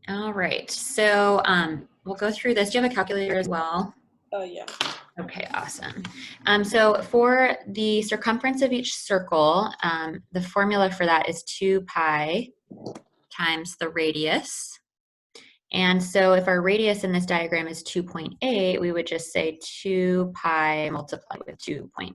All right, so we'll go through this. Do you have a calculator as well? Yeah. Okay, awesome. So for the circumference of each circle, the formula for that is 2 pi times the radius. And so if our radius in this diagram is 2.8, we would just say 2 pi multiplied with 2.8.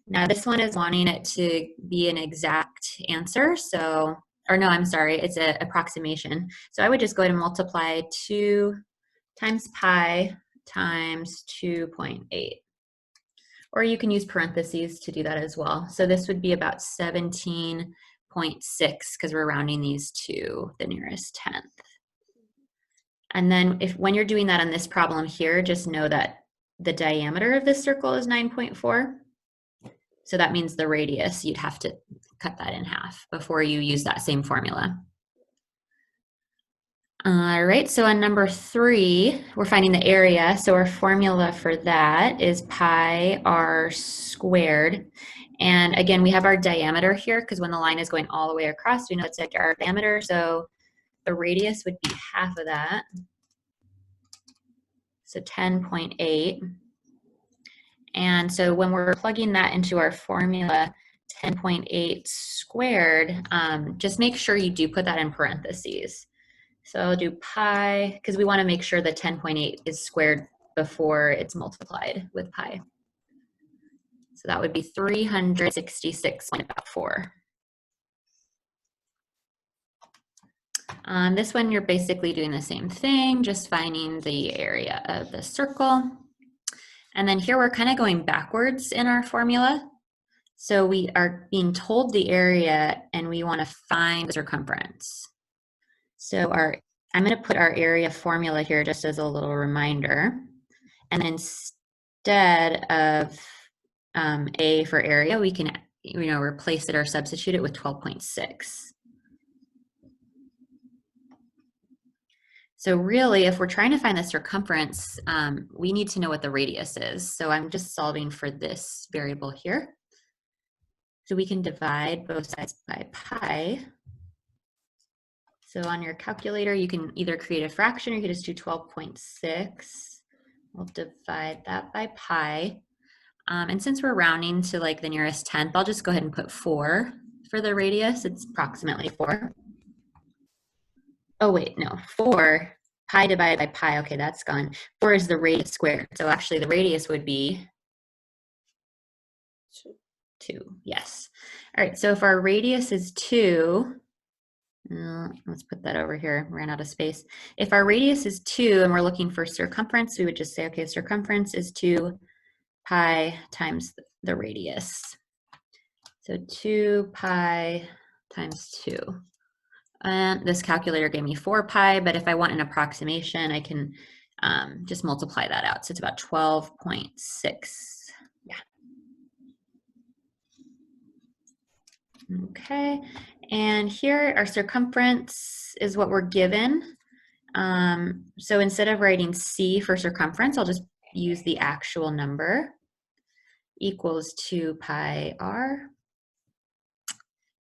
Now this one is wanting it to be an exact answer, so, or no, I'm sorry, it's an approximation. So I would just go ahead and multiply 2 times pi times 2.8. Or you can use parentheses to do that as well. So this would be about 17.6 because we're rounding these to the nearest tenth. And then when you're doing that on this problem here, just know that the diameter of this circle is 9.4. So that means the radius, you'd have to cut that in half before you use that same formula. All right, so on number 3, we're finding the area. So our formula for that is pi r squared. And again, we have our diameter here because when the line is going all the way across, we know it's like our diameter. So the radius would be half of that. So 10.8. And so when we're plugging that into our formula, 10.8 squared, just make sure you do put that in parentheses. So I'll do pi, because we want to make sure that 10.8 is squared before it's multiplied with pi. So that would be 366.4. On this one, you're basically doing the same thing, just finding the area of the circle. And then here we're kind of going backwards in our formula. So we are being told the area and we want to find the circumference. So I'm going to put our area formula here just as a little reminder. And instead of A for area, we can replace it or substitute it with 12.6. So really, if we're trying to find the circumference, we need to know what the radius is. So I'm just solving for this variable here. So we can divide both sides by pi. So on your calculator, you can either create a fraction or you can just do 12.6. We'll divide that by pi. And since we're rounding to like the nearest tenth, I'll just go ahead and put 4 for the radius. It's approximately 4. Oh wait, no, 4, pi divided by pi, okay, that's gone. 4 is the radius squared. So actually the radius would be 2, yes. All right, so if our radius is 2, let's put that over here, ran out of space. If our radius is 2 and we're looking for circumference, we would just say, okay, circumference is 2 pi times the radius. So 2 pi times 2. And this calculator gave me 4 pi, but if I want an approximation, I can just multiply that out. So it's about 12.6. Yeah. Okay, and here our circumference is what we're given. So instead of writing C for circumference, I'll just use the actual number equals 2 pi r.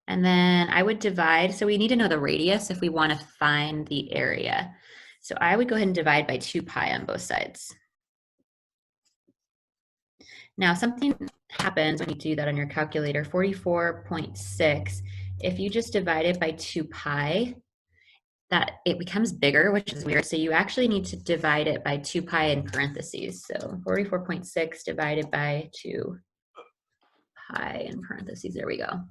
And then I would divide, so we need to know the radius if we want to find the area. So I would go ahead and divide by 2 pi on both sides. Now something happens when you do that on your calculator, 44.6. If you just divide it by 2 pi, that it becomes bigger, which is weird. So you actually need to divide it by 2 pi in parentheses. So 44.6 divided by 2 pi in parentheses, there we go.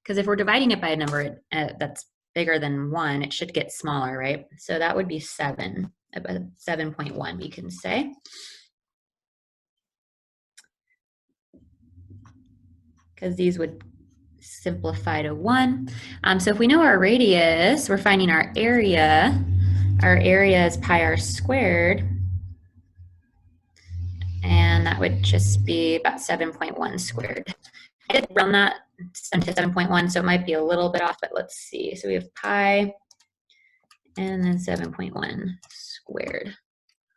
Because if we're dividing it by a number that's bigger than 1, it should get smaller, right? So that would be 7, about 7.1, we can say. Because these would simplify to 1. So if we know our radius, we're finding our area. Our area is pi r squared. And that would just be about 7.1 squared. I did round that to 7.1, so it might be a little bit off, but let's see. So we have pi and then 7.1 squared.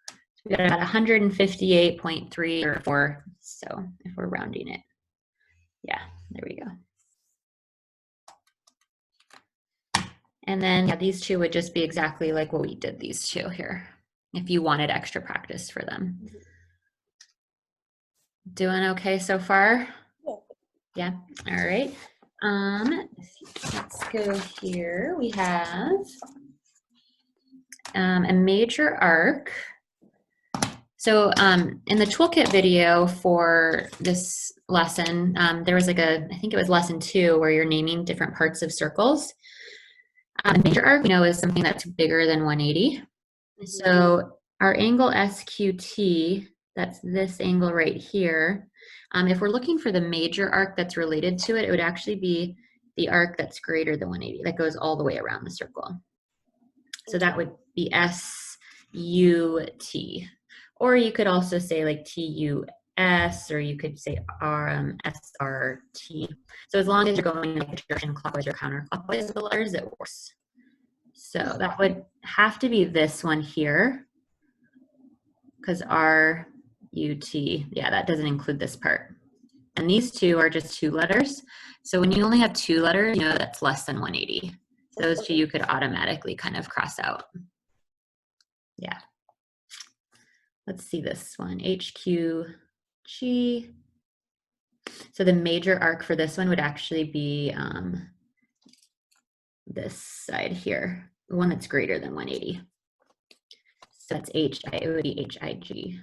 So we got about 158.3 or 4, so if we're rounding it. Yeah, there we go. And then yeah, these two would just be exactly like what we did these two here, if you wanted extra practice for them. Doing okay so far? Yeah, all right. Let's go here. We have a major arc. So in the toolkit video for this lesson, there was like I think it was lesson 2 where you're naming different parts of circles. A major arc, we know, is something that's bigger than 180. So our angle SQT, that's this angle right here. If we're looking for the major arc that's related to it, it would actually be the arc that's greater than 180, that goes all the way around the circle. So that would be SUT. Or you could also say like TUS, or you could say SRT. So as long as you're going in the direction clockwise or counterclockwise of the letters, it works. So that would have to be this one here, because RUT, yeah, that doesn't include this part. And these two are just 2 letters. So when you only have 2 letters, you know that's less than 180. Those 2 you could automatically kind of cross out. Yeah. Let's see this one, HQG. So the major arc for this one would actually be this side here, the one that's greater than 180. So that's HI, it would be HIG.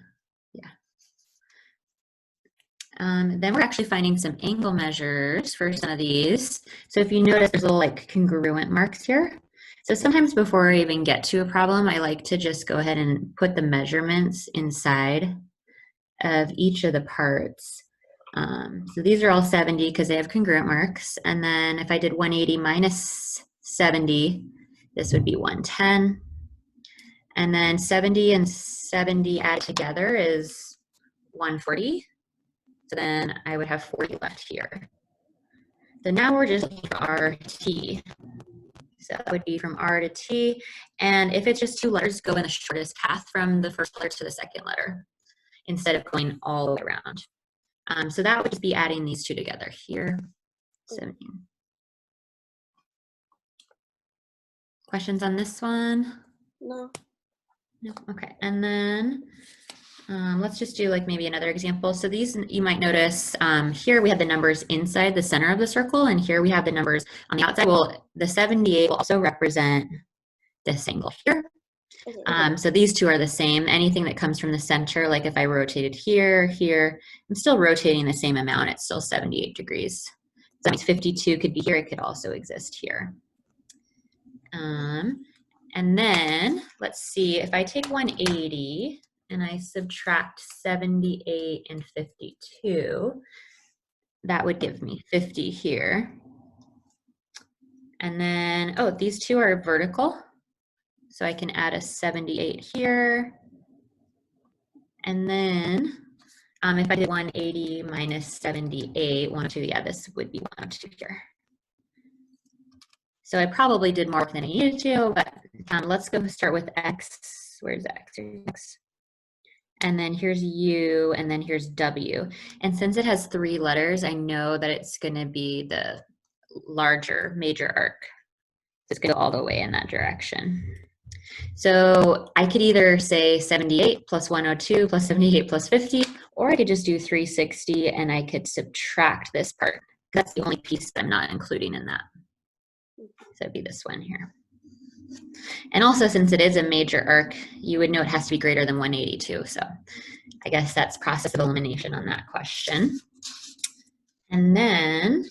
Yeah. Then we're actually finding some angle measures for some of these. So if you notice, there's little like congruent marks here. So sometimes before I even get to a problem, I like to just go ahead and put the measurements inside of each of the parts. So these are all 70 because they have congruent marks. And then if I did 180 minus 70, this would be 110. And then 70 and 70 added together is 140. So then I would have 40 left here. So now we're just looking for R to T. So that would be from R to T. And if it's just 2 letters, go in the shortest path from the first letter to the second letter instead of going all the way around. So that would just be adding these 2 together here. 17. Questions on this one? No. No. Okay. And then let's just do like maybe another example. So these, you might notice here we have the numbers inside the center of the circle, and here we have the numbers on the outside. Well, the 78 will also represent this angle here. So these 2 are the same. Anything that comes from the center, like if I rotated here, here, I'm still rotating the same amount. It's still 78 degrees. So that means 52 could be here. It could also exist here. And then let's see, if I take 180 and I subtract 78 and 52, that would give me 50 here. And then, oh, these 2 are vertical. So I can add a 78 here. And then if I did 180 minus 78, 102, yeah, this would be 102 here. So I probably did more than I needed to, but let's go start with X. Where's X? Here's X. And then here's U, and then here's W. And since it has 3 letters, I know that it's gonna be the larger major arc. It's gonna go all the way in that direction. So I could either say 78 plus 102 plus 78 plus 50, or I could just do 360 and I could subtract this part. That's the only piece that I'm not including in that. So it'd be this one here. And also, since it is a major arc, you would know it has to be greater than 182. So I guess that's process of elimination on that question. And then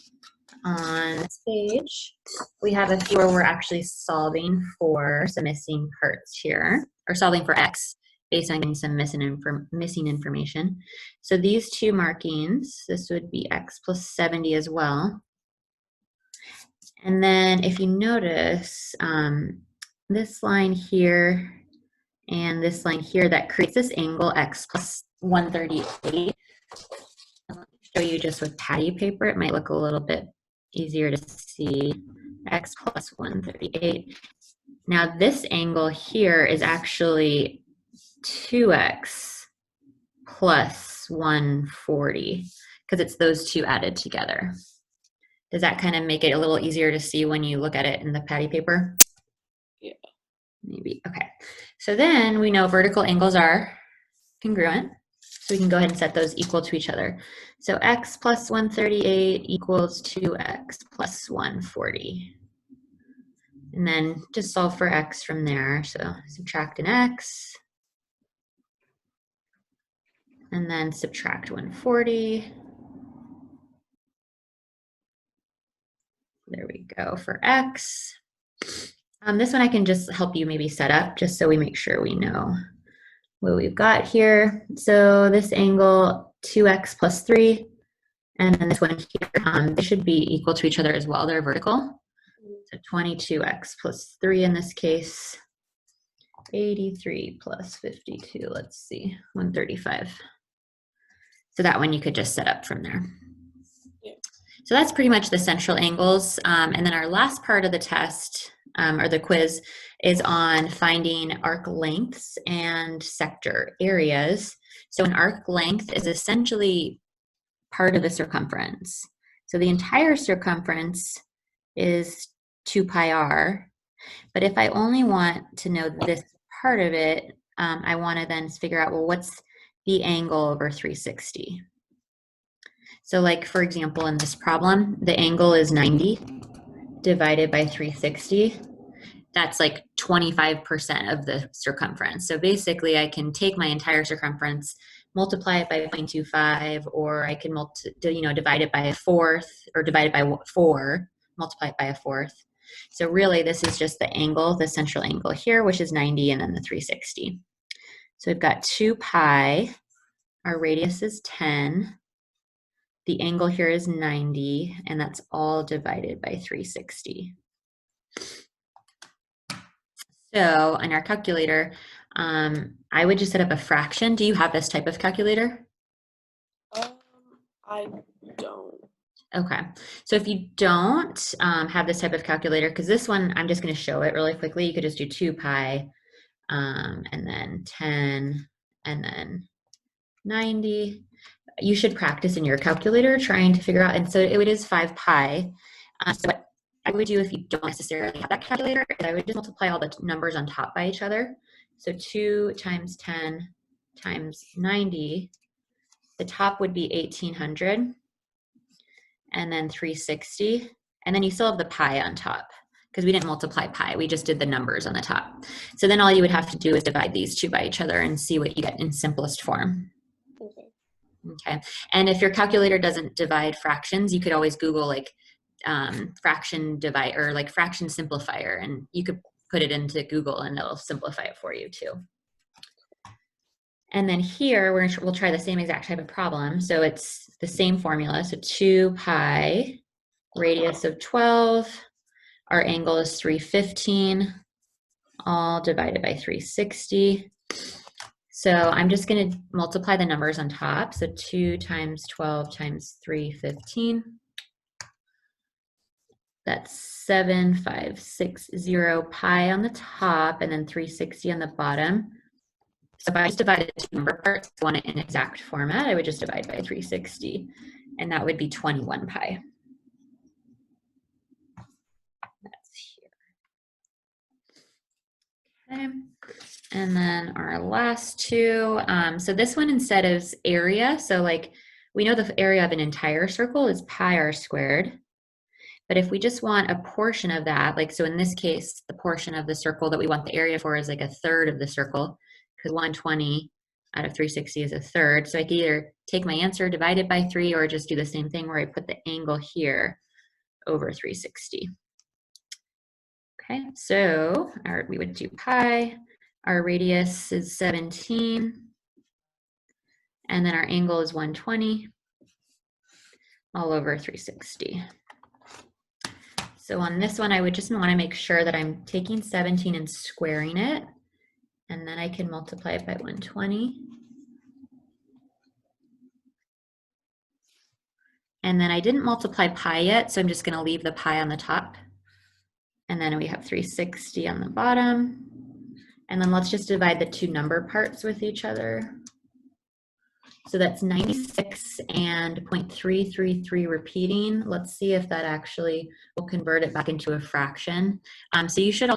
on this page, we have a few where we're actually solving for some missing parts here, or solving for X based on getting some missing information. So these 2 markings, this would be X plus 70 as well. And then if you notice, this line here and this line here, that creates this angle X plus 138. I'll show you just with patty paper. It might look a little bit easier to see. X plus 138. Now this angle here is actually 2X plus 140 because it's those 2 added together. Does that kind of make it a little easier to see when you look at it in the patty paper? Yeah. Maybe. Okay. So then we know vertical angles are congruent. So we can go ahead and set those equal to each other. So x plus 138 equals 2x plus 140. And then just solve for x from there. So subtract an x. And then subtract 140. There we go for x. This one I can just help you maybe set up just so we make sure we know what we've got here. So this angle 2x plus 3, and then this one here, they should be equal to each other as well. They're vertical. So 22x plus 3 in this case. 83 plus 52, let's see, 135. So that one you could just set up from there. Yeah. So that's pretty much the central angles. And then our last part of the test, or the quiz, is on finding arc lengths and sector areas. So an arc length is essentially part of the circumference. So the entire circumference is 2 pi r. But if I only want to know this part of it, I want to then figure out, well, what's the angle over 360? So like, for example, in this problem, the angle is 90 divided by 360. That's like 25% of the circumference. So basically I can take my entire circumference, multiply it by 0.25, or I can divide it by a fourth, or divide it by 4, multiply it by a fourth. So really this is just the angle, the central angle here, which is 90, and then the 360. So we've got 2 pi, our radius is 10, the angle here is 90, and that's all divided by 360. So on our calculator, I would just set up a fraction. Do you have this type of calculator? I don't. Okay, so if you don't have this type of calculator, because this one, I'm just going to show it really quickly. You could just do 2 pi, and then 10, and then 90. You should practice in your calculator trying to figure out, and so it is 5 pi. So what I would do if you don't necessarily have that calculator is I would just multiply all the numbers on top by each other. So 2 times 10 times 90, the top would be 1800, and then 360, and then you still have the pi on top because we didn't multiply pi, we just did the numbers on the top. So then all you would have to do is divide these two by each other and see what you get in simplest form. Okay, and if your calculator doesn't divide fractions, you could always Google like fraction divide, or like fraction simplifier, and you could put it into Google and it'll simplify it for you too. And then here we'll try the same exact type of problem. So it's the same formula. So 2 pi, radius of 12, our angle is 315, all divided by 360. So I'm just going to multiply the numbers on top. So 2 times 12 times 315. That's 7560 pi on the top, and then 360 on the bottom. So if I just divided the two number parts, I want it in exact format, I would just divide by 360, and that would be 21 pi. That's here. Okay. And then our last two, so this one instead is area. So like we know the area of an entire circle is pi r squared. But if we just want a portion of that, like so in this case, the portion of the circle that we want the area for is like a third of the circle, because 120 out of 360 is a third. So I can either take my answer, divide it by 3, or just do the same thing where I put the angle here over 360. Okay, so we would do pi. Our radius is 17, and then our angle is 120 all over 360. So on this one, I would just want to make sure that I'm taking 17 and squaring it, and then I can multiply it by 120. And then I didn't multiply pi yet, so I'm just going to leave the pi on the top. And then we have 360 on the bottom. And then let's just divide the two number parts with each other. So that's 96 and 0.333 repeating. Let's see if that actually will convert it back into a fraction. So you should